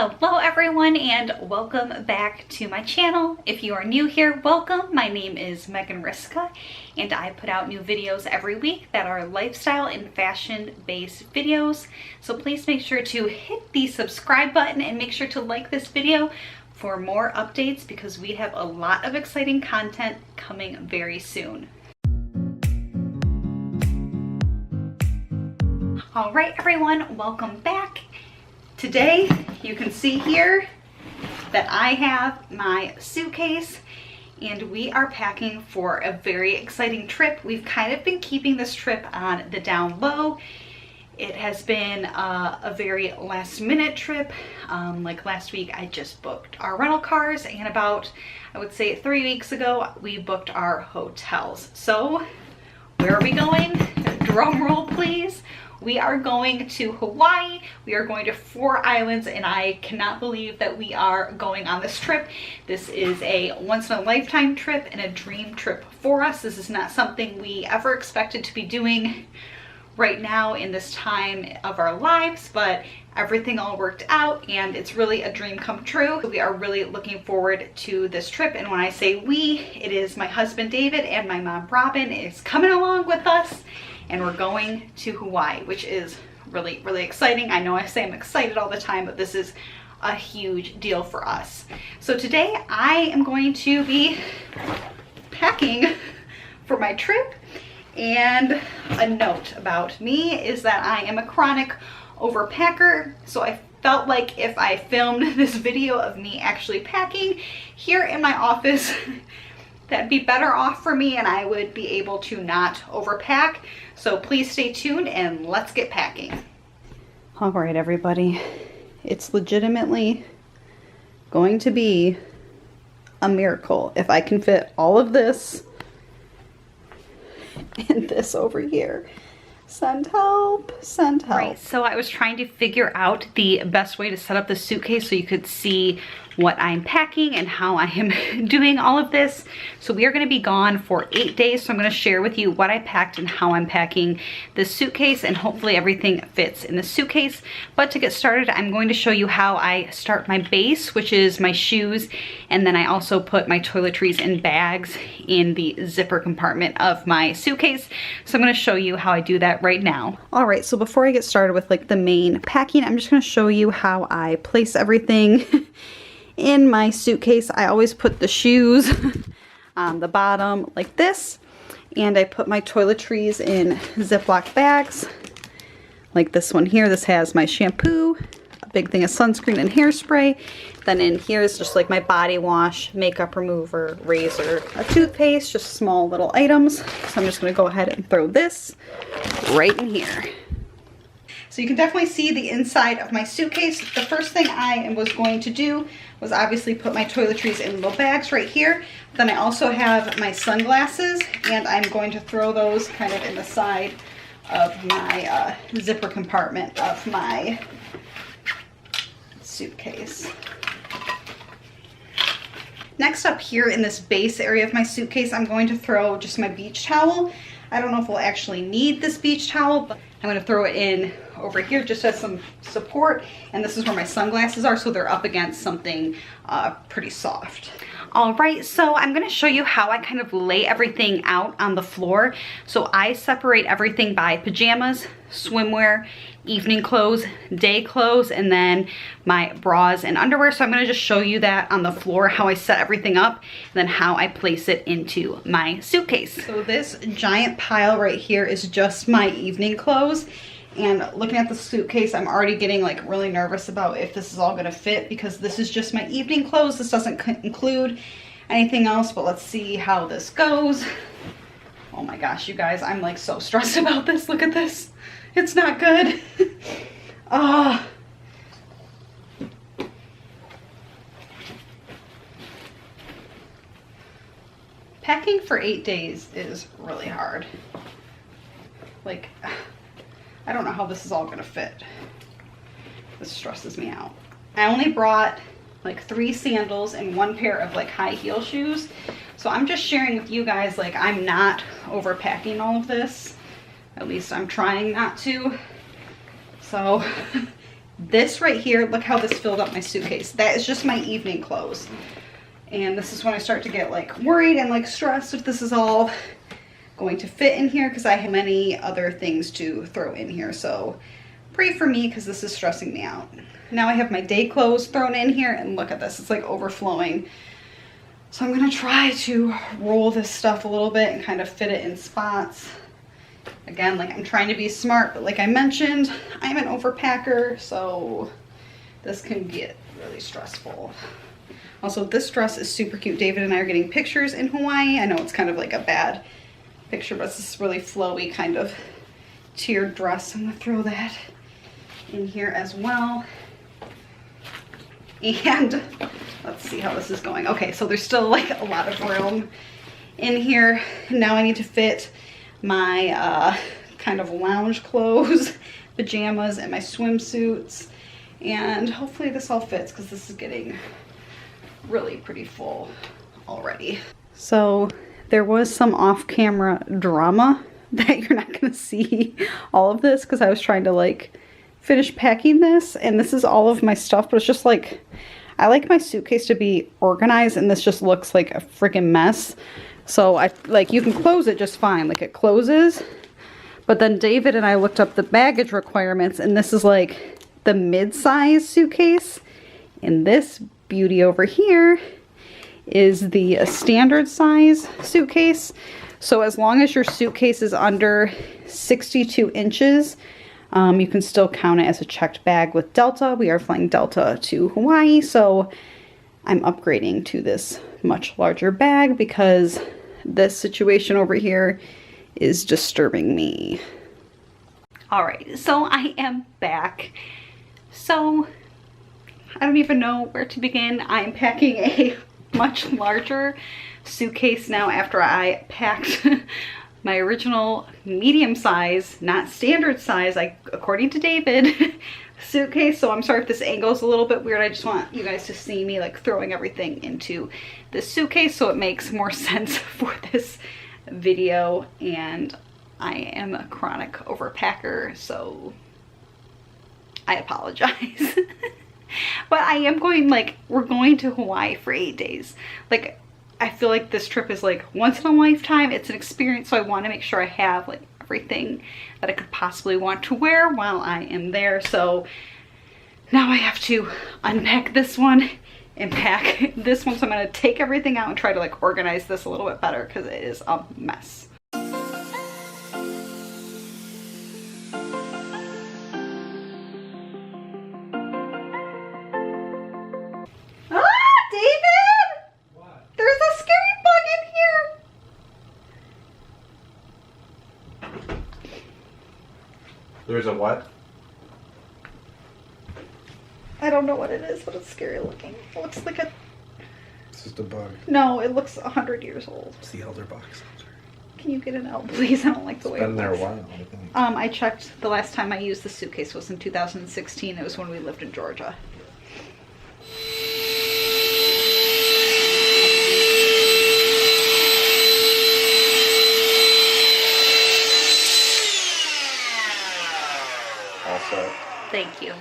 Hello everyone and welcome back to my channel. If you are new here, welcome. My name is Megan Riska and I put out new videos every week that are lifestyle and fashion based videos. So please make sure to hit the subscribe button and make sure to like this video for more updates because we have a lot of exciting content coming very soon. All right everyone, welcome back. Today, you can see here that I have my suitcase and we are packing for a very exciting trip. We've kind of been keeping this trip on the down low. It has been a very last minute trip. Like last week, I just booked our rental cars and about, I would say 3 weeks ago, we booked our hotels. So where are we going? Drum roll, please. We are going to Hawaii. We are going to 4 islands and I cannot believe that we are going on this trip. This is a once in a lifetime trip and a dream trip for us. This is not something we ever expected to be doing right now in this time of our lives, but everything all worked out and it's really a dream come true. We are really looking forward to this trip, and when I say we, it is my husband David and my mom Robin is coming along with us. And we're going to Hawaii, which is really, really exciting. I know I say I'm excited all the time, but this is a huge deal for us. So today I am going to be packing for my trip. And a note about me is that I am a chronic overpacker. So I felt like if I filmed this video of me actually packing here in my office, that'd be better off for me and I would be able to not overpack. So please stay tuned and let's get packing. All right, everybody. It's legitimately going to be a miracle if I can fit all of this and this over here. Send help, send help. Right, so I was trying to figure out the best way to set up the suitcase so you could see what I'm packing and how I am doing all of this. So we are going to be gone for 8 days. So I'm going to share with you what I packed and how I'm packing the suitcase, and hopefully everything fits in the suitcase. But to get started, I'm going to show you how I start my base, which is my shoes. And then I also put my toiletries and bags in the zipper compartment of my suitcase. So I'm going to show you how I do that right now. All right, so before I get started with like the main packing, I'm just going to show you how I place everything in my suitcase. I always put the shoes on the bottom like this, and I put my toiletries in Ziploc bags like this one here. This has my shampoo, a big thing of sunscreen and hairspray. Then in here is just like my body wash, makeup remover, razor, a toothpaste, just small little items. So I'm just going to go ahead and throw this right in here. So you can definitely see the inside of my suitcase. The first thing I was going to do was obviously put my toiletries in little bags right here. Then I also have my sunglasses and I'm going to throw those kind of in the side of my zipper compartment of my suitcase. Next up here in this base area of my suitcase, I'm going to throw just my beach towel. I don't know if we'll actually need this beach towel, but I'm going to throw it in over here just as some support. And this is where my sunglasses are, so they're up against something pretty soft. All right, so I'm going to show you how I kind of lay everything out on the floor. So I separate everything by pajamas, swimwear, evening clothes, day clothes, and then my bras and underwear. So I'm going to just show you that on the floor, how I set everything up, and then how I place it into my suitcase. So this giant pile right here is just my evening clothes. And looking at the suitcase, I'm already getting like really nervous about if this is all gonna fit because this is just my evening clothes. This doesn't include anything else, but let's see how this goes. Oh my gosh, you guys, I'm like so stressed about this. Look at this. It's not good. Packing for 8 days is really hard. Like, I don't know how this is all gonna fit. This stresses me out. I only brought like 3 sandals and 1 pair of like high heel shoes. So I'm just sharing with you guys, like I'm not overpacking all of this. At least I'm trying not to. So This right here, look how this filled up my suitcase. That is just my evening clothes. And this is when I start to get like worried and like stressed if this is all going to fit in here, because I have many other things to throw in here. So pray for me, because this is stressing me out. Now I have my day clothes thrown in here, and look at this, it's like overflowing. So I'm gonna try to roll this stuff a little bit and kind of fit it in spots. Again, like I'm trying to be smart, but like I mentioned, I'm an overpacker, so this can get really stressful. Also, this dress is super cute. David and I are getting pictures in Hawaii. I know it's kind of like a bad picture, but it's this really flowy kind of tiered dress. I'm gonna throw that in here as well. And let's see how this is going. Okay, so there's still like a lot of room in here. Now I need to fit my kind of lounge clothes, pajamas, and my swimsuits. And hopefully this all fits, because this is getting really pretty full already. So there was some off-camera drama that you're not gonna see all of this, because I was trying to like finish packing this, and this is all of my stuff, but it's just like, I like my suitcase to be organized, and this just looks like a freaking mess. So I like, you can close it just fine, like it closes, but then David and I looked up the baggage requirements, and this is like the mid-size suitcase, and this beauty over here is the standard size suitcase. So as long as your suitcase is under 62 inches, you can still count it as a checked bag with Delta. We are flying Delta to Hawaii, so I'm upgrading to this much larger bag because this situation over here is disturbing me. All right, so I am back. So I don't even know where to begin. I'm packing a much larger suitcase now after I packed my original medium size, not standard size, according to David, suitcase. So I'm sorry if this angle is a little bit weird. I just want you guys to see me like throwing everything into this suitcase so it makes more sense for this video. And I am a chronic overpacker, so I apologize. But I am going, like, we're going to Hawaii for 8 days. Like, I feel like this trip is like once in a lifetime. It's an experience, so I want to make sure I have like everything that I could possibly want to wear while I am there. So now I have to unpack this one and pack this one. So I'm going to take everything out and try to like organize this a little bit better, because it is a mess. There's a what? I don't know what it is, but it's scary looking. It looks like a... It's just a bug. No, it looks 100 years old. It's the elder box. Can you get it out, please? I don't like the way It's been it there a looks. while, I think. I checked the last time I used the suitcase was in 2016. It was when we lived in Georgia. Also. Thank you.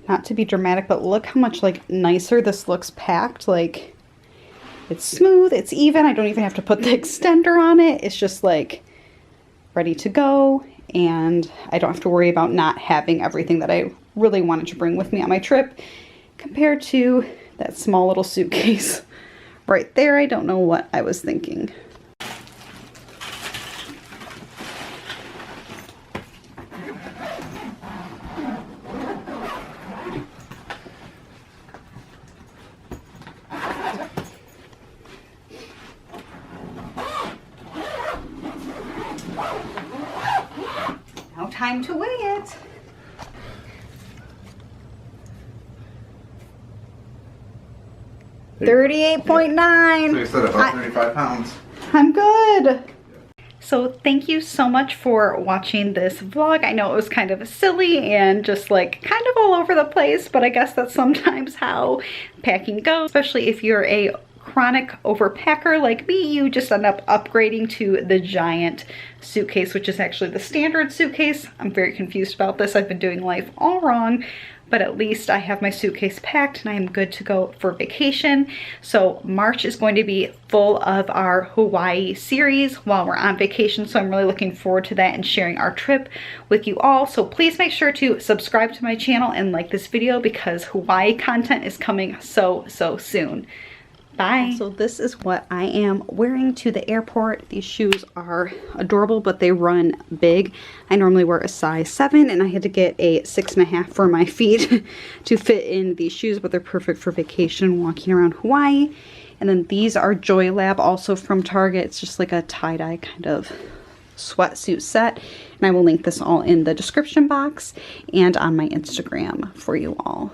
not to be dramatic, but look how much like nicer this looks packed. Like it's smooth, it's even. I don't even have to put the extender on it. It's just like ready to go, and I don't have to worry about not having everything that I really wanted to bring with me on my trip, compared to that small little suitcase right there. I don't know what I was thinking. Now time to weigh it. Hey. 38.9. So you said about 35 pounds. I'm good. So thank you so much for watching this vlog. I know it was kind of silly and just like kind of all over the place, but I guess that's sometimes how packing goes, especially if you're a chronic overpacker like me. You just end up upgrading to the giant suitcase, which is actually the standard suitcase. I'm very confused about this. I've been doing life all wrong, but at least I have my suitcase packed and I am good to go for vacation. So March is going to be full of our Hawaii series while we're on vacation. So I'm really looking forward to that and sharing our trip with you all. So please make sure to subscribe to my channel and like this video, because Hawaii content is coming so soon. Bye. So this is what I am wearing to the airport. These shoes are adorable, but they run big. I normally wear a size 7 and I had to get a 6.5 for my feet to fit in these shoes, but they're perfect for vacation, walking around Hawaii. And then these are Joy Lab, also from Target. It's just like a tie-dye kind of sweatsuit set. And I will link this all in the description box and on my Instagram for you all.